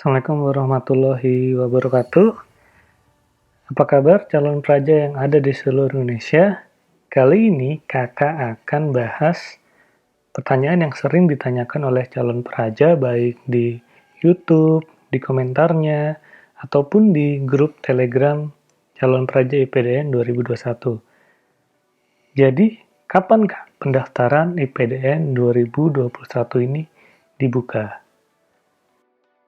Assalamualaikum warahmatullahi wabarakatuh. Apa kabar calon praja yang ada di seluruh Indonesia? Kali ini kakak akan bahas pertanyaan yang sering ditanyakan oleh calon praja baik di YouTube, di komentarnya, ataupun di grup Telegram calon praja IPDN 2021. Jadi, kapankah pendaftaran IPDN 2021 ini dibuka?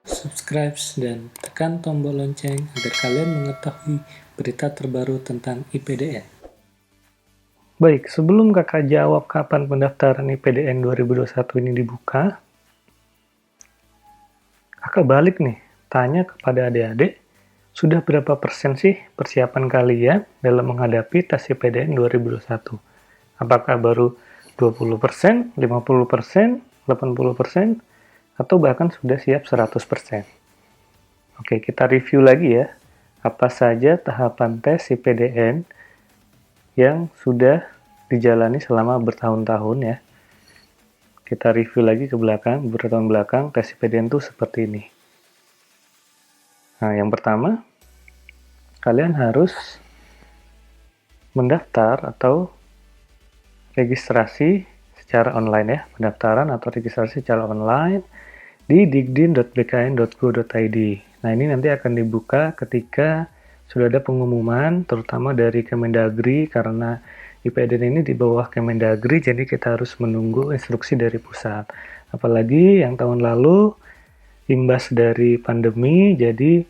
Subscribe dan tekan tombol lonceng agar kalian mengetahui berita terbaru tentang IPDN. Baik, sebelum kakak jawab kapan pendaftaran IPDN 2021 ini dibuka, kakak balik nih, tanya kepada adik-adik, sudah berapa persen sih persiapan kalian dalam menghadapi tes IPDN 2021? Apakah baru 20%, 50%, 80%, atau bahkan sudah siap 100%? Oke, kita review lagi ya. Apa saja tahapan tes IPDN yang sudah dijalani selama bertahun-tahun ya. Kita review lagi ke belakang, beberapa tahun belakang, tes IPDN itu seperti ini. Nah, yang pertama, kalian harus mendaftar atau registrasi secara online ya. Pendaftaran atau registrasi secara online di digdin.bkn.go.id. Nah, ini nanti akan dibuka ketika sudah ada pengumuman, terutama dari Kemendagri, karena IPDN ini di bawah Kemendagri, jadi kita harus menunggu instruksi dari pusat. Apalagi yang tahun lalu, imbas dari pandemi, jadi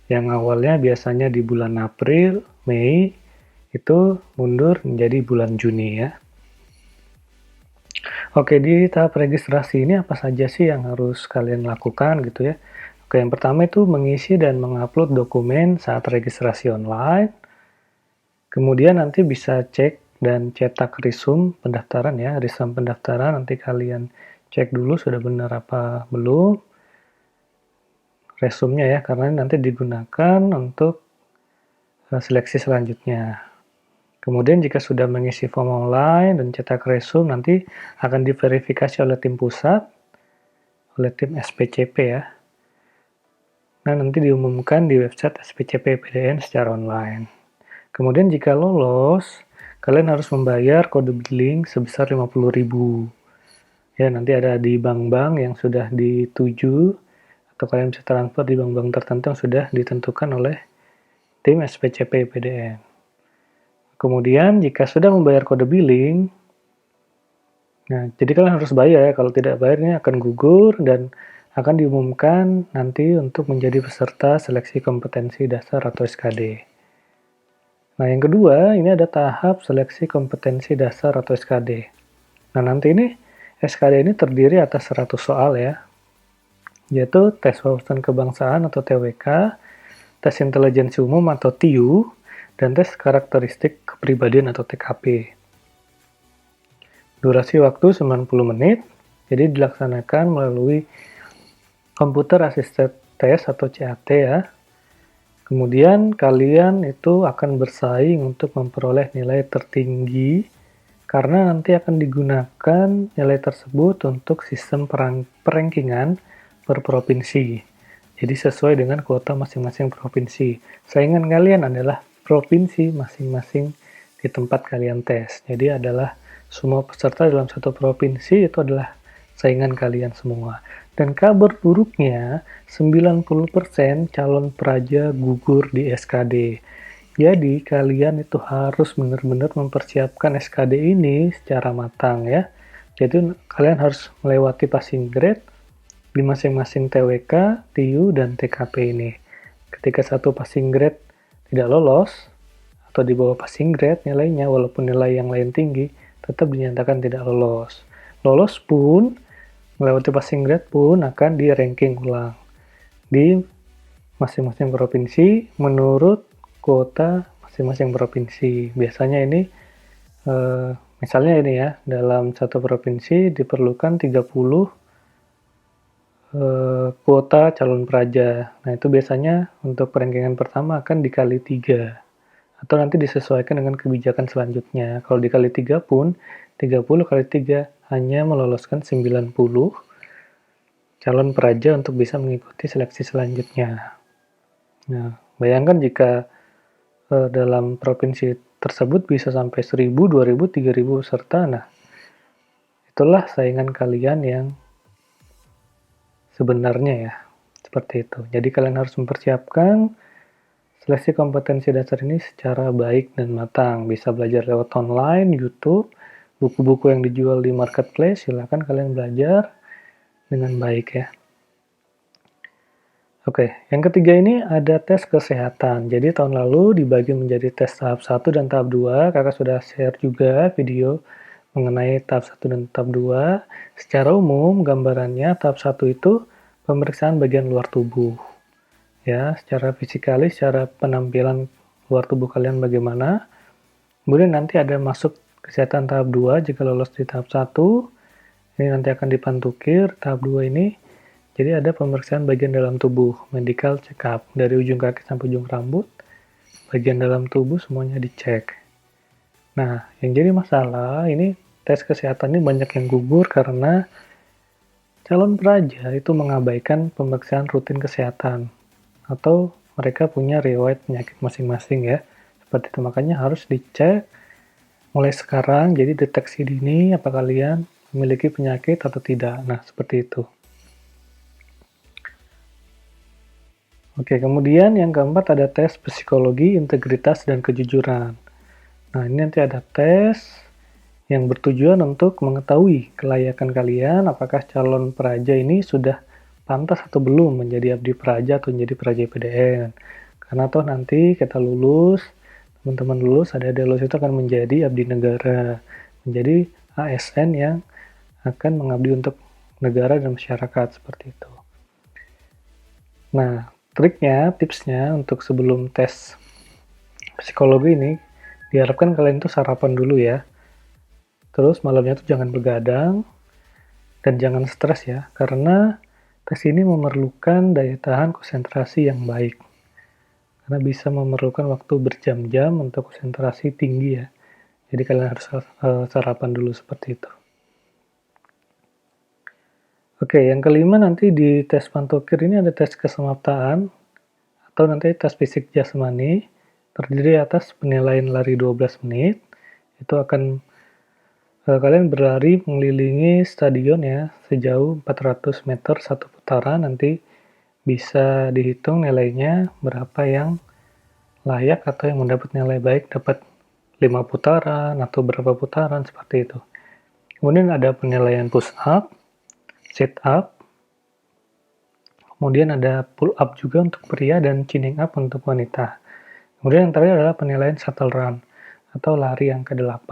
yang awalnya biasanya di bulan April, Mei, itu mundur menjadi bulan Juni ya. Oke, di tahap registrasi ini apa saja sih yang harus kalian lakukan gitu ya? Oke, yang pertama itu mengisi dan mengupload dokumen saat registrasi online. Kemudian nanti bisa cek dan cetak resume pendaftaran ya, resume pendaftaran nanti kalian cek dulu sudah benar apa belum. Resumenya ya, karena nanti digunakan untuk seleksi selanjutnya. Kemudian jika sudah mengisi form online dan cetak resume, nanti akan diverifikasi oleh tim pusat, oleh tim SPCP ya. Nah, nanti diumumkan di website SPCP IPDN secara online. Kemudian jika lolos, kalian harus membayar kode billing sebesar 50.000. Ya, nanti ada di bank-bank yang sudah dituju, atau kalian bisa transfer di bank-bank tertentu yang sudah ditentukan oleh tim SPCP IPDN. Kemudian jika sudah membayar kode billing, nah jadi kalian harus bayar ya, kalau tidak bayar ini akan gugur dan akan diumumkan nanti untuk menjadi peserta seleksi kompetensi dasar atau SKD. Nah yang kedua, ini ada tahap seleksi kompetensi dasar atau SKD. Nah nanti ini SKD ini terdiri atas 100 soal ya, yaitu tes wawasan kebangsaan atau TWK, tes intelijensi umum atau TIU, dan tes karakteristik kepribadian atau TKP. Durasi waktu 90 menit, jadi dilaksanakan melalui komputer assisted test atau CAT ya. Kemudian kalian itu akan bersaing untuk memperoleh nilai tertinggi, karena nanti akan digunakan nilai tersebut untuk sistem perankingan per provinsi. Jadi sesuai dengan kuota masing-masing provinsi. Saingan kalian adalah provinsi masing-masing di tempat kalian tes. Jadi adalah semua peserta dalam satu provinsi itu adalah saingan kalian semua. Dan kabar buruknya, 90% calon praja gugur di SKD. Jadi kalian itu harus benar-benar mempersiapkan SKD ini secara matang ya. Jadi kalian harus melewati passing grade di masing-masing TWK, TIU, dan TKP ini. Ketika satu passing grade tidak lolos, atau di bawah passing grade nilainya, walaupun nilai yang lain tinggi, tetap dinyatakan tidak lolos. Lolos pun, melewati passing grade pun akan di ranking ulang di masing-masing provinsi menurut kuota masing-masing provinsi. Biasanya ini, misalnya ini ya, dalam satu provinsi diperlukan 30 kuota calon praja. Nah, itu biasanya untuk rankingan pertama akan dikali 3. Atau nanti disesuaikan dengan kebijakan selanjutnya. Kalau dikali 3 pun, 30 kali 3 hanya meloloskan 90 calon peraja untuk bisa mengikuti seleksi selanjutnya. Nah, bayangkan jika dalam provinsi tersebut bisa sampai 1.000, 2.000, 3.000 peserta. Nah, itulah saingan kalian yang sebenarnya ya, seperti itu. Jadi kalian harus mempersiapkan seleksi kompetensi dasar ini secara baik dan matang. Bisa belajar lewat online, YouTube, buku-buku yang dijual di marketplace, silakan kalian belajar dengan baik ya. Oke, yang ketiga ini ada tes kesehatan. Jadi tahun lalu dibagi menjadi tes tahap 1 dan tahap 2. Kakak sudah share juga video mengenai tahap 1 dan tahap 2. Secara umum gambarannya tahap 1 itu pemeriksaan bagian luar tubuh. Ya, secara fisikalis, secara penampilan luar tubuh kalian bagaimana. Kemudian nanti ada masuk kesehatan tahap 2 jika lolos di tahap 1. Ini nanti akan dipantukir tahap 2 ini. Jadi ada pemeriksaan bagian dalam tubuh, medical check up, dari ujung kaki sampai ujung rambut, bagian dalam tubuh semuanya dicek. Nah, yang jadi masalah ini tes kesehatan ini banyak yang gugur karena calon peraja itu mengabaikan pemeriksaan rutin kesehatan atau mereka punya riwayat penyakit masing-masing ya. Seperti itu makanya harus dicek mulai sekarang, jadi deteksi dini apa kalian memiliki penyakit atau tidak. Nah, seperti itu. Oke, kemudian yang keempat ada tes psikologi, integritas, dan kejujuran. Nah, ini nanti ada tes yang bertujuan untuk mengetahui kelayakan kalian, apakah calon peraja ini sudah pantas atau belum menjadi abdi peraja atau menjadi peraja PDN. Karena toh nanti kita lulus, teman-teman lulus, ada lulus itu akan menjadi abdi negara, menjadi ASN yang akan mengabdi untuk negara dan masyarakat, seperti itu. Nah, triknya, tipsnya untuk sebelum tes psikologi ini, diharapkan kalian tuh sarapan dulu ya. Terus malamnya tuh jangan begadang, dan jangan stres ya, karena tes ini memerlukan daya tahan konsentrasi yang baik. Karena bisa memerlukan waktu berjam-jam untuk konsentrasi tinggi ya. Jadi kalian harus sarapan dulu seperti itu. Oke, yang kelima nanti di tes pantokir ini ada tes kesemaptaan atau nanti tes fisik jasmani, terdiri atas penilaian lari 12 menit. Itu akan kalian berlari mengelilingi stadion ya sejauh 400 meter satu putaran. Nanti bisa dihitung nilainya berapa yang layak atau yang mendapat nilai baik, dapat 5 putaran atau berapa putaran seperti itu. Kemudian ada penilaian push up, sit up, kemudian ada pull up juga untuk pria dan chinning up untuk wanita. Kemudian yang terakhir adalah penilaian shuttle run atau lari yang ke-8.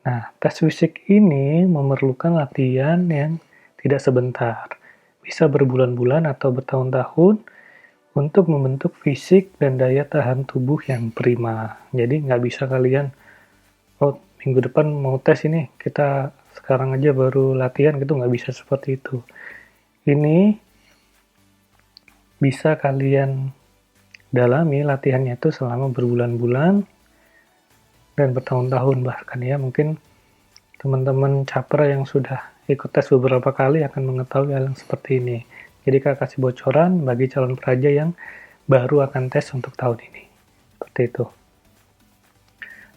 Nah, tes fisik ini memerlukan latihan yang tidak sebentar. Bisa berbulan-bulan atau bertahun-tahun untuk membentuk fisik dan daya tahan tubuh yang prima. Jadi nggak bisa kalian, oh minggu depan mau tes ini, kita sekarang aja baru latihan gitu, nggak bisa seperti itu. Ini bisa kalian dalami latihannya itu selama berbulan-bulan dan bertahun-tahun bahkan ya. Mungkin teman-teman capra yang sudah ikut tes beberapa kali akan mengetahui hal yang seperti ini. Jadi Kak kasih bocoran bagi calon peraja yang baru akan tes untuk tahun ini. Seperti itu.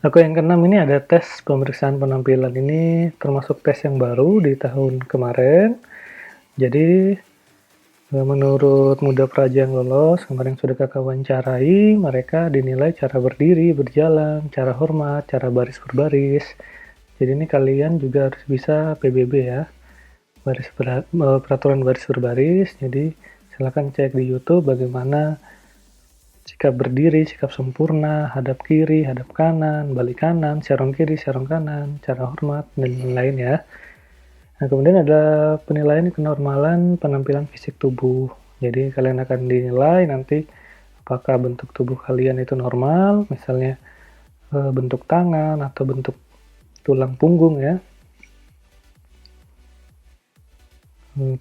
Oke, yang keenam ini ada tes pemeriksaan penampilan. Ini termasuk tes yang baru di tahun kemarin. Jadi menurut muda peraja yang lolos, kemarin sudah kakak wawancarai, mereka dinilai cara berdiri, berjalan, cara hormat, cara baris berbaris. Jadi ini kalian juga harus bisa PBB ya, peraturan baris berbaris. Jadi silakan cek di YouTube bagaimana sikap berdiri, sikap sempurna, hadap kiri, hadap kanan, balik kanan, serong kiri, serong kanan, cara hormat, dan lain-lain ya. Nah, kemudian ada penilaian kenormalan penampilan fisik tubuh. Jadi kalian akan dinilai nanti apakah bentuk tubuh kalian itu normal, misalnya bentuk tangan atau bentuk tulang punggung ya.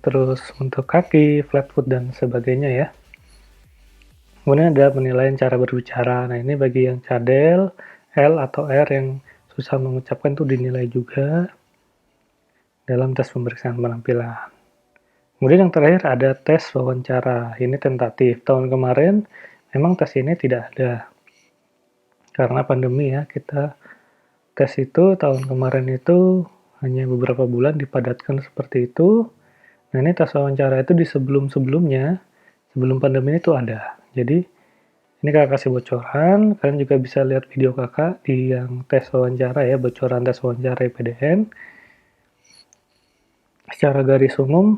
Terus untuk kaki, flat foot, dan sebagainya ya. Kemudian ada penilaian cara berbicara. Nah, ini bagi yang cadel, L atau R yang susah mengucapkan itu dinilai juga dalam tes pemeriksaan penampilan. Kemudian yang terakhir ada tes wawancara, ini tentatif. Tahun kemarin memang tes ini tidak ada, karena pandemi ya, kita tes itu tahun kemarin itu hanya beberapa bulan dipadatkan seperti itu. Nah ini tes wawancara itu di sebelum-sebelumnya, sebelum pandemi itu ada. Jadi ini kakak kasih bocoran, kalian juga bisa lihat video kakak di yang tes wawancara ya, bocoran tes wawancara IPDN. Secara garis umum,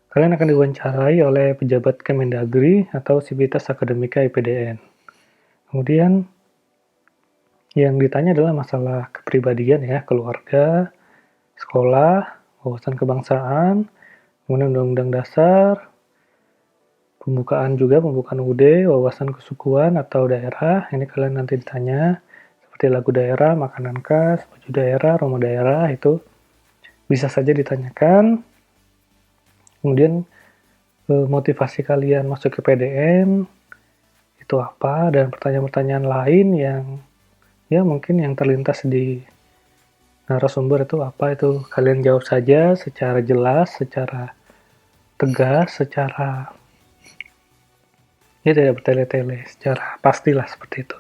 kalian akan diwawancarai oleh pejabat Kemendagri atau Sivitas Akademika IPDN. Kemudian yang ditanya adalah masalah kepribadian ya, keluarga, sekolah, wawasan kebangsaan, kemudian undang-undang dasar, pembukaan UUD, wawasan kesukuan atau daerah, ini kalian nanti ditanya, seperti lagu daerah, makanan khas, baju daerah, rumah daerah, itu bisa saja ditanyakan. Kemudian motivasi kalian masuk ke PDN, itu apa, dan pertanyaan-pertanyaan lain yang ya mungkin yang terlintas di narasumber itu apa, itu kalian jawab saja secara jelas, secara tegas, secara ya tidak bertele-tele, secara pastilah seperti itu.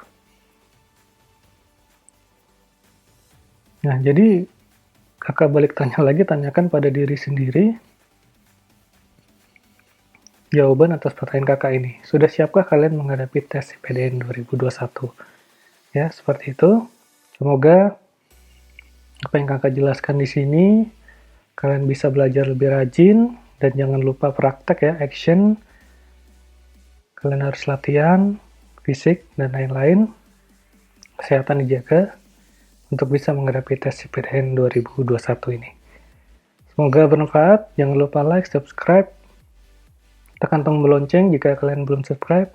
Nah, jadi kakak balik tanya lagi, tanyakan pada diri sendiri jawaban atas pertanyaan kakak ini. Sudah siapkah kalian menghadapi tes IPDN 2021? Ya, seperti itu. Semoga apa yang kakak jelaskan di sini, kalian bisa belajar lebih rajin, dan jangan lupa praktek ya, action. Kalian harus latihan, fisik, dan lain-lain. Kesehatan dijaga untuk bisa menghadapi tes IPDN 2021 ini. Semoga bermanfaat. Jangan lupa like, subscribe, tekan tombol lonceng jika kalian belum subscribe,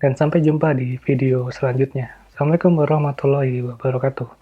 dan sampai jumpa di video selanjutnya. Assalamualaikum warahmatullahi wabarakatuh.